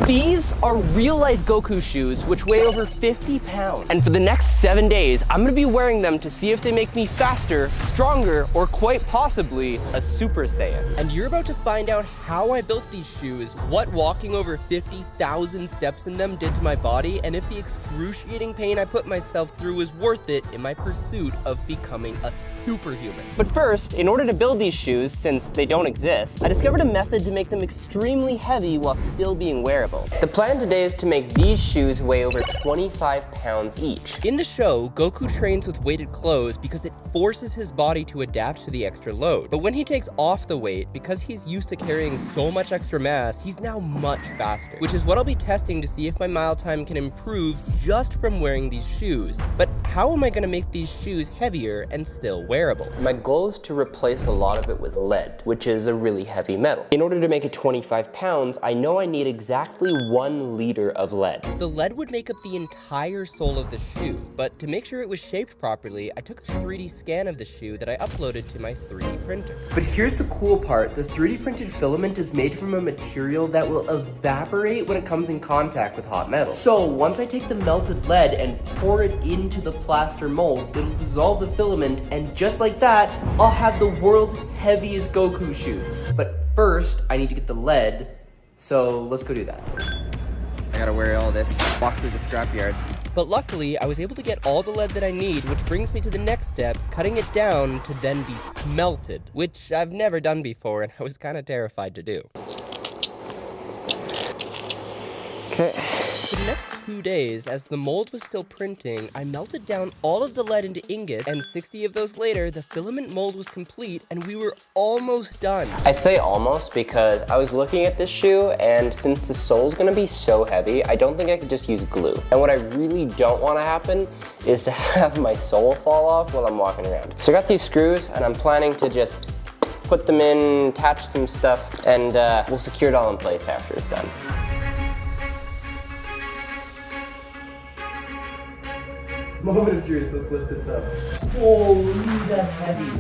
These are real-life GOKU shoes, which weigh over 50 pounds. And for the next 7 days, I'm gonna be wearing them to see if they make me faster, stronger, or quite possibly a Super Saiyan. And you're about to find out how I built these shoes, what walking over 50,000 steps in them did to my body, and if the excruciating pain I put myself through was worth it in my pursuit of becoming a superhuman. But first, in order to build these shoes, since they don't exist, I discovered a method to make them extremely heavy while still being wearable. The plan today is to make these shoes weigh over 25 pounds each. In the show, Goku trains with weighted clothes because it forces his body to adapt to the extra load. But when he takes off the weight, because he's used to carrying so much extra mass, he's now much faster, which is what I'll be testing to see if my mile time can improve just from wearing these shoes. But how am I gonna make these shoes heavier and still wearable? My goal is to replace a lot of it with lead, which is a really heavy metal. In order to make it 25 pounds, I know I need exactly 1 liter of lead. The lead would make up the entire sole of the shoe, but to make sure it was shaped properly, I took a 3D scan of the shoe that I uploaded to my 3D printer. But here's the cool part, the 3D printed filament is made from a material that will evaporate when it comes in contact with hot metal. So once I take the melted lead and pour it into the plaster mold, it'll dissolve the filament, and just like that, I'll have the world's heaviest GOKU shoes. But first, I need to get the lead, so let's go do that. I gotta wear all this, walk through the scrapyard. But luckily, I was able to get all the lead that I need, which brings me to the next step, cutting it down to then be smelted, which I've never done before and I was kind of terrified to do. Okay. For the next 2 days, as the mold was still printing, I melted down all of the lead into ingots, and 60 of those later, the filament mold was complete, and we were almost done. I say almost because I was looking at this shoe, and since the sole's gonna be so heavy, I don't think I could just use glue. And what I really don't wanna happen is to have my sole fall off while I'm walking around. So I got these screws, and I'm planning to just put them in, attach some stuff, and we'll secure it all in place after it's done. Moment of truth, let's lift this up. Holy, that's heavy.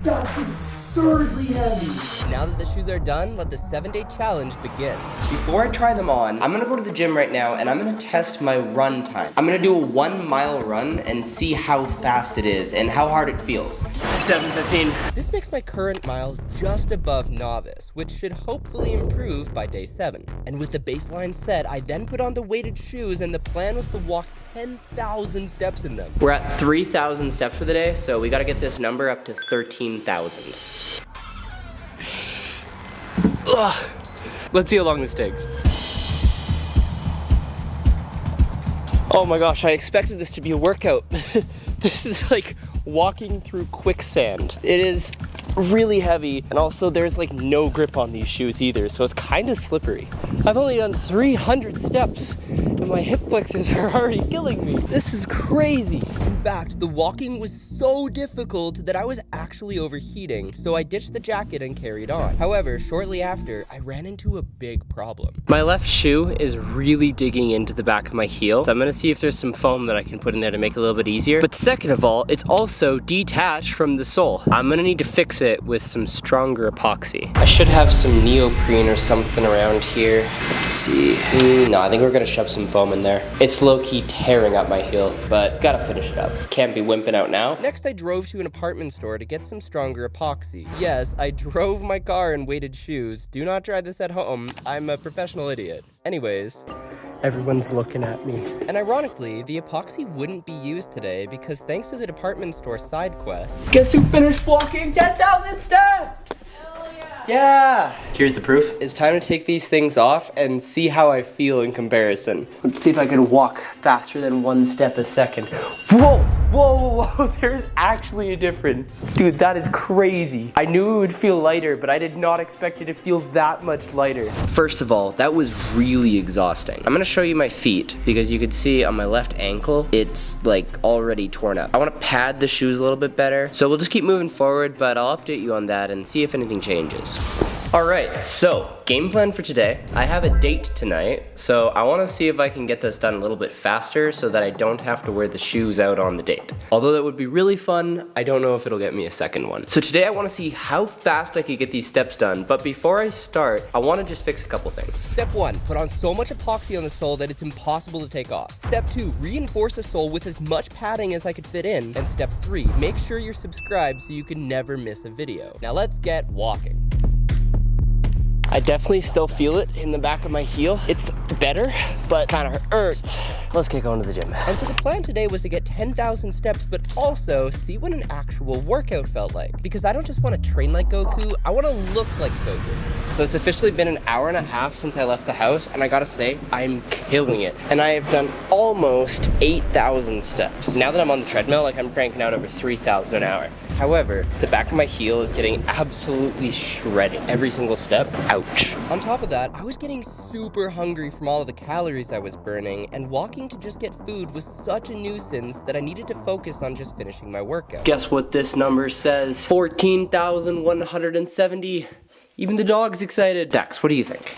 That's absurdly heavy. Now that the shoes are done, let the 7-day challenge begin. Before I try them on, I'm gonna go to the gym right now and I'm gonna test my run time. I'm gonna do a 1-mile run and see how fast it is and how hard it feels. 7:15. This makes my current mile just above novice, which should hopefully improve by day 7. And with the baseline set, I then put on the weighted shoes and the plan was to walk 10,000 steps in them. We're at 3,000 steps for the day, so we gotta get this number up to 13,000. Let's see how long this takes. Oh my gosh, I expected this to be a workout. This is like walking through quicksand. It is really heavy, and also there's like no grip on these shoes either, so it's kind of slippery. I've only done 300 steps and my hip flexors are already killing me. This is crazy. In fact, the walking was so difficult that I was actually overheating, so I ditched the jacket and carried on. However, shortly after, I ran into a big problem. My left shoe is really digging into the back of my heel, so I'm gonna see if there's some foam that I can put in there to make it a little bit easier. But second of all, it's also detached from the sole. I'm gonna need to fix it with some stronger epoxy. I should have some neoprene or something around here. Let's see. No, I think we're gonna shove some foam in there. It's low-key tearing up my heel, but gotta finish it up. Can't be wimping out now. Next, I drove to an apartment store to get some stronger epoxy. Yes, I drove my car in weighted shoes. Do not try this at home. I'm a professional idiot. Anyways, everyone's looking at me. And ironically, the epoxy wouldn't be used today because thanks to the department store side quest, guess who finished walking 10,000 steps? Yeah! Here's the proof. It's time to take these things off and see how I feel in comparison. Let's see if I can walk faster than 1 step a second. Whoa! Whoa, whoa, whoa, there's actually a difference. Dude, that is crazy. I knew it would feel lighter, but I did not expect it to feel that much lighter. First of all, that was really exhausting. I'm gonna show you my feet because you can see on my left ankle, it's like already torn up. I wanna pad the shoes a little bit better. So we'll just keep moving forward, but I'll update you on that and see if anything changes. All right, so game plan for today. I have a date tonight, so I wanna see if I can get this done a little bit faster so that I don't have to wear the shoes out on the date. Although that would be really fun, I don't know if it'll get me a second one. So today I wanna see how fast I could get these steps done, but before I start, I wanna just fix a couple things. Step 1, put on so much epoxy on the sole that it's impossible to take off. Step 2, reinforce the sole with as much padding as I could fit in. And step 3, make sure you're subscribed so you can never miss a video. Now let's get walking. I definitely still feel it in the back of my heel. It's better, but kind of hurts. Let's get going to the gym. And so the plan today was to get 10,000 steps, but also see what an actual workout felt like. Because I don't just want to train like Goku, I want to look like Goku. So it's officially been an hour and a half since I left the house, and I gotta say, I'm killing it. And I have done almost 8,000 steps. Now that I'm on the treadmill, like I'm cranking out over 3,000 an hour. However, the back of my heel is getting absolutely shredded. Every single step, ouch. On top of that, I was getting super hungry from all of the calories I was burning, and walking to just get food was such a nuisance that I needed to focus on just finishing my workout. Guess what this number says? 14,170. Even the dog's excited. Dax, what do you think?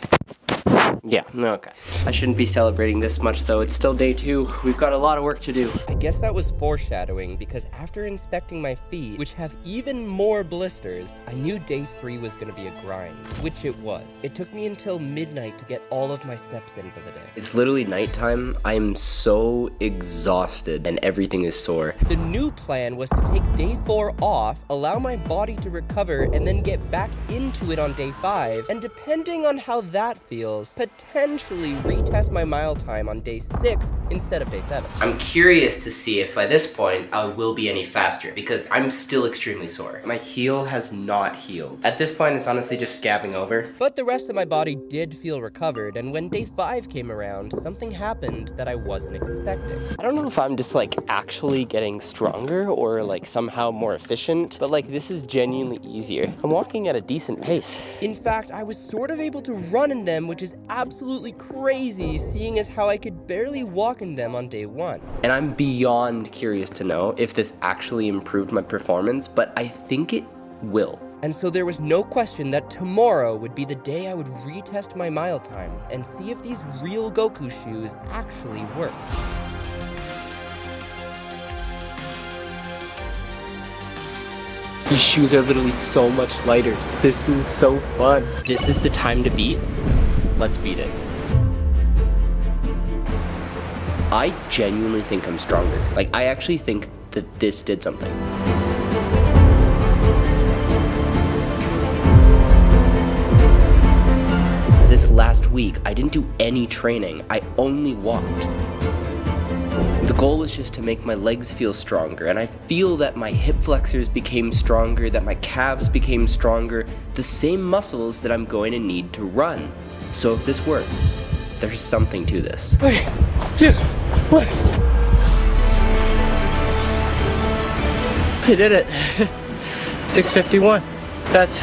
Yeah, okay. I shouldn't be celebrating this much though. It's still day 2. We've got a lot of work to do. I guess that was foreshadowing because after inspecting my feet, which have even more blisters, I knew day 3 was gonna be a grind, which it was. It took me until midnight to get all of my steps in for the day. It's literally nighttime. I'm so exhausted and everything is sore. The new plan was to take day 4 off, allow my body to recover, and then get back into it on day 5, and depending on how that feels, potentially retest my mile time on day 6 instead of day 7. I'm curious to see if by this point I will be any faster because I'm still extremely sore. My heel has not healed. At this point, it's honestly just scabbing over. But the rest of my body did feel recovered, and when day 5 came around, something happened that I wasn't expecting. I don't know if I'm just like actually getting stronger or like somehow more efficient, but like this is genuinely easier. I'm walking at a decent pace. In fact, I was sort of able to run in them, which is absolutely crazy, seeing as how I could barely walk in them on day 1. And I'm beyond curious to know if this actually improved my performance, but I think it will. And so there was no question that tomorrow would be the day I would retest my mile time and see if these real Goku shoes actually work. These shoes are literally so much lighter. This is so fun. This is the time to beat. Let's beat it. I genuinely think I'm stronger. Like, I actually think that this did something. This last week, I didn't do any training. I only walked. The goal was just to make my legs feel stronger, and I feel that my hip flexors became stronger, that my calves became stronger, the same muscles that I'm going to need to run. So if this works, there's something to this. 3, 2, 1. I did it. 6:51. That's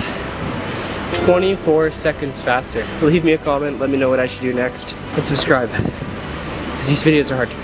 24 seconds faster. Leave me a comment, let me know what I should do next, and subscribe, because these videos are hard to